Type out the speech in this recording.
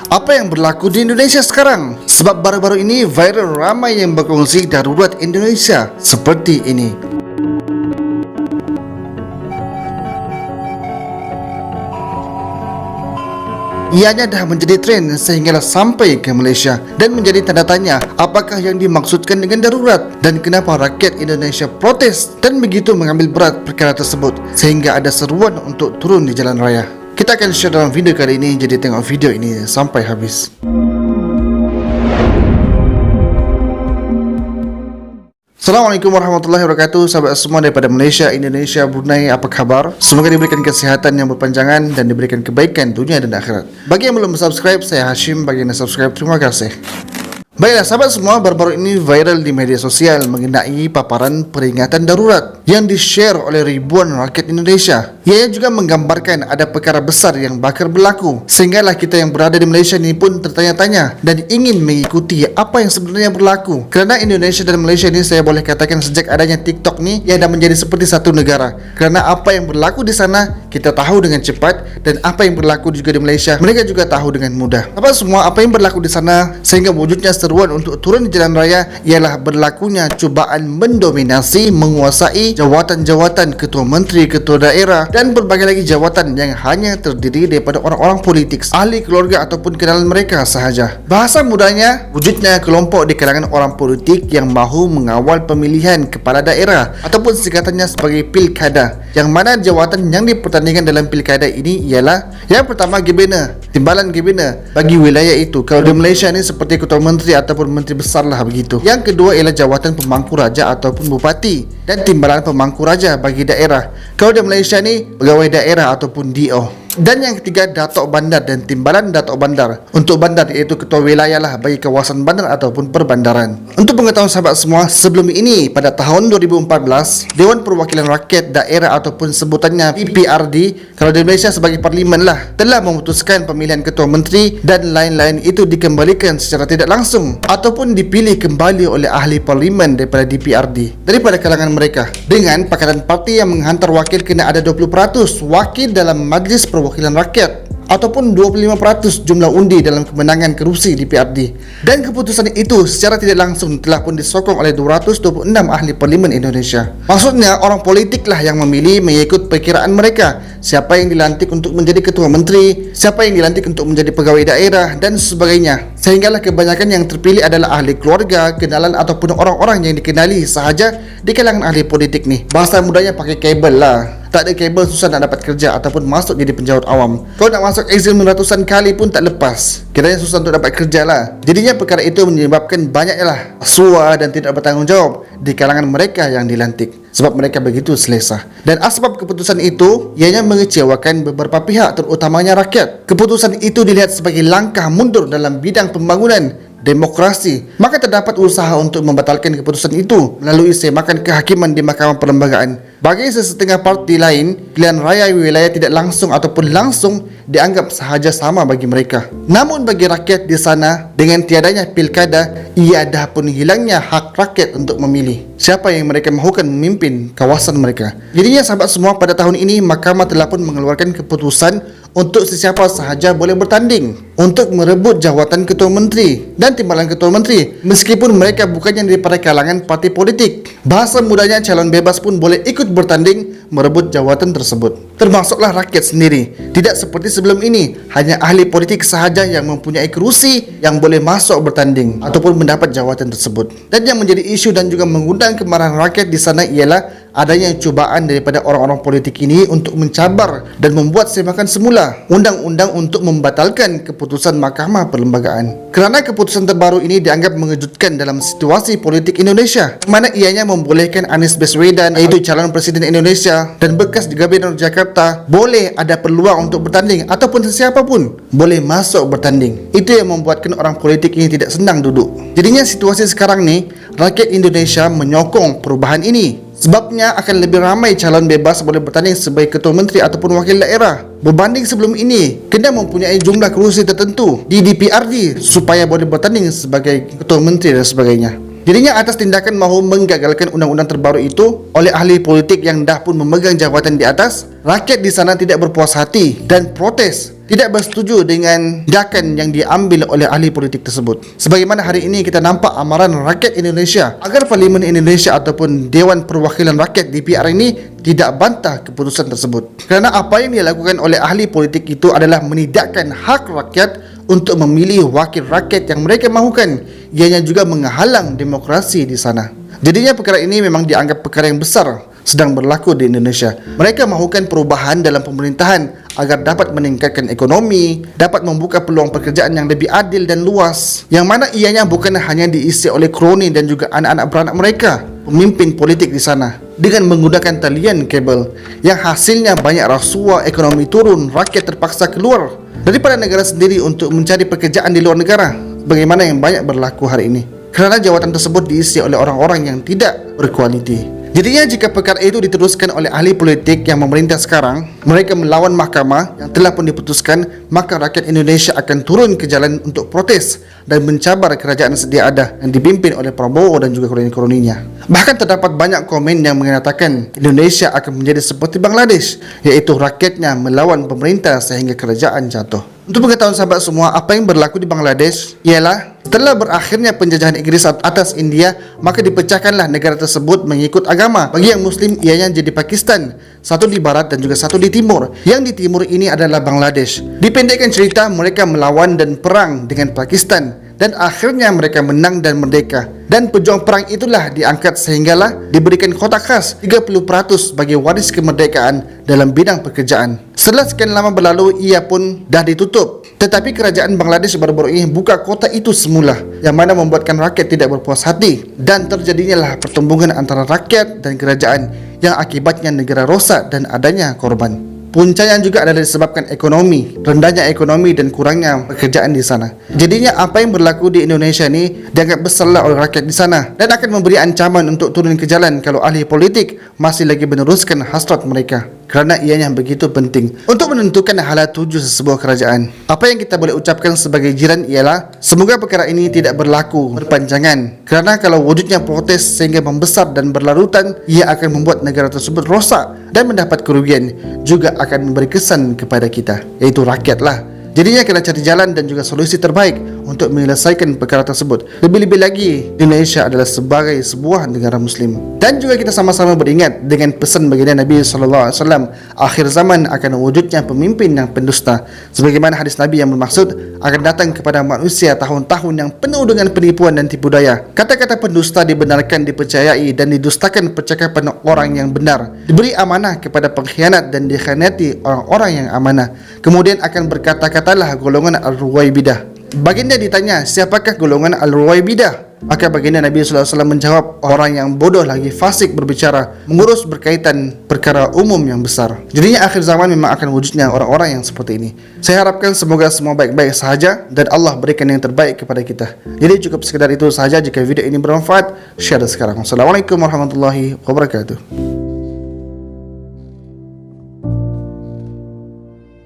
Apa yang berlaku di Indonesia sekarang? Sebab baru-baru ini viral ramai yang berkongsi darurat Indonesia seperti ini. Ianya dah menjadi tren sehinggalah sampai ke Malaysia dan menjadi tanda tanya apakah yang dimaksudkan dengan darurat dan kenapa rakyat Indonesia protes dan begitu mengambil berat perkara tersebut sehingga ada seruan untuk turun di jalan raya. Kita akan share dalam video kali ini, jadi tengok video ini sampai habis. Assalamualaikum warahmatullahi wabarakatuh. Sahabat semua daripada Malaysia, Indonesia, Brunei, apa khabar? Semoga diberikan kesihatan yang berpanjangan dan diberikan kebaikan dunia dan akhirat. Bagi yang belum subscribe, saya Hashim. Bagi yang dah subscribe, terima kasih. Baiklah sahabat semua, baru-baru ini viral di media sosial mengenai paparan peringatan darurat yang di-share oleh ribuan rakyat Indonesia. Ia juga menggambarkan ada perkara besar yang bakal berlaku, sehinggalah kita yang berada di Malaysia ini pun tertanya-tanya dan ingin mengikuti apa yang sebenarnya berlaku. Kerana Indonesia dan Malaysia ini saya boleh katakan sejak adanya TikTok ni, ia dah menjadi seperti satu negara. Kerana apa yang berlaku di sana kita tahu dengan cepat, dan apa yang berlaku juga di Malaysia mereka juga tahu dengan mudah. Apa semua apa yang berlaku di sana sehingga wujudnya seruan untuk turun di jalan raya ialah berlakunya cubaan mendominasi, menguasai jawatan-jawatan ketua menteri, ketua daerah dan berbagai lagi jawatan yang hanya terdiri daripada orang-orang politik, ahli keluarga ataupun kenalan mereka sahaja. Bahasa mudahnya, wujudnya kelompok di kalangan orang politik yang mahu mengawal pemilihan kepala daerah ataupun singkatannya sebagai pilkada, yang mana jawatan yang dipertandingkan dalam pilkada ini ialah yang pertama Gibina, timbalan Gibina bagi wilayah itu. Kalau di Malaysia ni seperti ketua menteri ataupun menteri besar lah begitu. Yang kedua ialah jawatan pemangku raja ataupun bupati dan timbalan pemangku raja bagi daerah. Kalau di Malaysia ni pegawai daerah ataupun DO. Dan yang ketiga Datuk Bandar dan timbalan Datuk Bandar. Untuk bandar iaitu ketua wilayah lah bagi kawasan bandar ataupun perbandaran. Untuk pengetahuan sahabat semua, sebelum ini pada tahun 2014 Dewan Perwakilan Rakyat Daerah ataupun sebutannya DPRD, kalau di Malaysia sebagai parlimen lah, telah memutuskan pemilihan ketua menteri dan lain-lain itu dikembalikan secara tidak langsung ataupun dipilih kembali oleh ahli parlimen daripada DPRD daripada kalangan mereka, dengan pakaran parti yang menghantar wakil kena ada 20% wakil dalam Majlis Perwakilan Rakyat ataupun 25% jumlah undi dalam kemenangan kerusi DPRD. Dan keputusan itu secara tidak langsung telah pun disokong oleh 226 ahli parlimen Indonesia. Maksudnya orang politik lah yang memilih mengikut perkiraan mereka siapa yang dilantik untuk menjadi ketua menteri, siapa yang dilantik untuk menjadi pegawai daerah dan sebagainya. Sehinggalah kebanyakan yang terpilih adalah ahli keluarga, kenalan ataupun orang-orang yang dikenali sahaja di kalangan ahli politik ni. Bahasa mudahnya pakai kabel lah. Tak ada kabel susah nak dapat kerja ataupun masuk jadi penjawat awam. Kau nak masuk exam ratusan kali pun tak lepas, kiranya susah untuk dapat kerja lah. Jadinya perkara itu menyebabkan banyaknya lah suar dan tidak bertanggungjawab di kalangan mereka yang dilantik, sebab mereka begitu selesa. Dan asbab keputusan itu ianya mengecewakan beberapa pihak, terutamanya rakyat. Keputusan itu dilihat sebagai langkah mundur dalam bidang pembangunan demokrasi. Maka terdapat usaha untuk membatalkan keputusan itu melalui semakan kehakiman di Mahkamah Perlembagaan. Bagi sesetengah parti lain, pilihan raya wilayah tidak langsung ataupun langsung dianggap sahaja sama bagi mereka. Namun bagi rakyat di sana, dengan tiadanya pilkada, ia dah pun hilangnya hak rakyat untuk memilih siapa yang mereka mahukan memimpin kawasan mereka. Jadinya sahabat semua, pada tahun ini Mahkamah telah pun mengeluarkan keputusan untuk sesiapa sahaja boleh bertanding untuk merebut jawatan ketua menteri dan timbalan ketua menteri, meskipun mereka bukannya daripada kalangan parti politik. Bahasa mudahnya, calon bebas pun boleh ikut bertanding merebut jawatan tersebut, termasuklah rakyat sendiri. Tidak seperti sebelum ini, hanya ahli politik sahaja yang mempunyai kerusi yang boleh masuk bertanding ataupun mendapat jawatan tersebut. Dan yang menjadi isu dan juga mengundang kemarahan rakyat di sana ialah adanya cubaan daripada orang-orang politik ini untuk mencabar dan membuat semakan semula undang-undang untuk membatalkan keputusan Mahkamah Perlembagaan. Kerana keputusan terbaru ini dianggap mengejutkan dalam situasi politik Indonesia, mana ianya membolehkan Anies Baswedan, iaitu calon presiden Indonesia dan bekas Gubernur Jakarta, boleh ada peluang untuk bertanding ataupun sesiapa pun boleh masuk bertanding. Itu yang membuatkan orang politik ini tidak senang duduk. Jadinya situasi sekarang ni, rakyat Indonesia menyokong perubahan ini. Sebabnya akan lebih ramai calon bebas boleh bertanding sebagai ketua menteri ataupun wakil daerah, berbanding sebelum ini kena mempunyai jumlah kerusi tertentu di DPRD supaya boleh bertanding sebagai ketua menteri dan sebagainya. Jadinya atas tindakan mahu menggagalkan undang-undang terbaru itu oleh ahli politik yang dah pun memegang jawatan di atas, rakyat di sana tidak berpuas hati dan protes, tidak bersetuju dengan tindakan yang diambil oleh ahli politik tersebut. Sebagaimana hari ini kita nampak amaran rakyat Indonesia agar Parlimen Indonesia ataupun Dewan Perwakilan Rakyat DPR ini tidak bantah keputusan tersebut. Kerana apa yang dilakukan oleh ahli politik itu adalah menidakkan hak rakyat untuk memilih wakil rakyat yang mereka mahukan. Ianya juga menghalang demokrasi di sana. Jadinya perkara ini memang dianggap perkara yang besar sedang berlaku di Indonesia. Mereka mahukan perubahan dalam pemerintahan agar dapat meningkatkan ekonomi, dapat membuka peluang pekerjaan yang lebih adil dan luas, yang mana ianya bukan hanya diisi oleh kroni dan juga anak-anak beranak mereka, pemimpin politik di sana, dengan menggunakan talian kabel, yang hasilnya banyak rasuah, ekonomi turun, rakyat terpaksa keluar daripada negara sendiri untuk mencari pekerjaan di luar negara, bagaimana yang banyak berlaku hari ini, kerana jawatan tersebut diisi oleh orang-orang yang tidak berkualiti. Jadinya jika perkara itu diteruskan oleh ahli politik yang memerintah sekarang, mereka melawan mahkamah yang telah pun diputuskan, maka rakyat Indonesia akan turun ke jalan untuk protes dan mencabar kerajaan sedia ada yang dipimpin oleh Prabowo dan juga kroni-kroninya. Bahkan terdapat banyak komen yang mengatakan Indonesia akan menjadi seperti Bangladesh, iaitu rakyatnya melawan pemerintah sehingga kerajaan jatuh. Untuk pengetahuan sahabat semua, apa yang berlaku di Bangladesh ialah setelah berakhirnya penjajahan Inggris atas India, maka dipecahkanlah negara tersebut mengikut agama. Bagi yang Muslim, ianya jadi Pakistan, satu di barat dan juga satu di timur. Yang di timur ini adalah Bangladesh. Dipendekkan cerita, mereka melawan dan perang dengan Pakistan, dan akhirnya mereka menang dan merdeka. Dan pejuang perang itulah diangkat sehinggalah diberikan kotak khas 30% bagi waris kemerdekaan dalam bidang pekerjaan. Setelah sekian lama berlalu, ia pun dah ditutup. Tetapi kerajaan Bangladesh baru-baru ini buka kotak itu semula, yang mana membuatkan rakyat tidak berpuas hati, dan terjadinya lah pertumbungan antara rakyat dan kerajaan yang akibatnya negara rosak dan adanya korban. Puncanya juga adalah disebabkan ekonomi, rendahnya ekonomi dan kurangnya pekerjaan di sana. Jadinya apa yang berlaku di Indonesia ini dianggap besarlah oleh rakyat di sana dan akan memberi ancaman untuk turun ke jalan kalau ahli politik masih lagi meneruskan hasrat mereka. Kerana ianya begitu penting untuk menentukan hala tuju sesebuah kerajaan. Apa yang kita boleh ucapkan sebagai jiran ialah semoga perkara ini tidak berlaku berpanjangan. Kerana kalau wujudnya protes sehingga membesar dan berlarutan, ia akan membuat negara tersebut rosak dan mendapat kerugian, juga akan memberi kesan kepada kita, iaitu rakyatlah. Jadinya kena cari jalan dan juga solusi terbaik untuk menyelesaikan perkara tersebut. Lebih-lebih lagi, Indonesia adalah sebagai sebuah negara Muslim. Dan juga kita sama-sama beringat dengan pesan baginda Nabi SAW, akhir zaman akan wujudnya pemimpin yang pendusta. Sebagaimana hadis Nabi yang bermaksud akan datang kepada manusia tahun-tahun yang penuh dengan penipuan dan tipu daya. Kata-kata pendusta dibenarkan, dipercayai dan didustakan percakapan orang yang benar. Diberi amanah kepada pengkhianat dan dikhianati orang-orang yang amanah. Kemudian akan berkata-katalah golongan Al-Ruwaibidah. Baginda ditanya, siapakah golongan Al-Ruwaibidah? Maka baginda Nabi SAW menjawab, orang yang bodoh lagi fasik berbicara, mengurus berkaitan perkara umum yang besar. Jadinya akhir zaman memang akan wujudnya orang-orang yang seperti ini. Saya harapkan semoga semua baik-baik sahaja dan Allah berikan yang terbaik kepada kita. Jadi cukup sekedar itu sahaja. Jika video ini bermanfaat, share sekarang. Wassalamualaikum warahmatullahi wabarakatuh.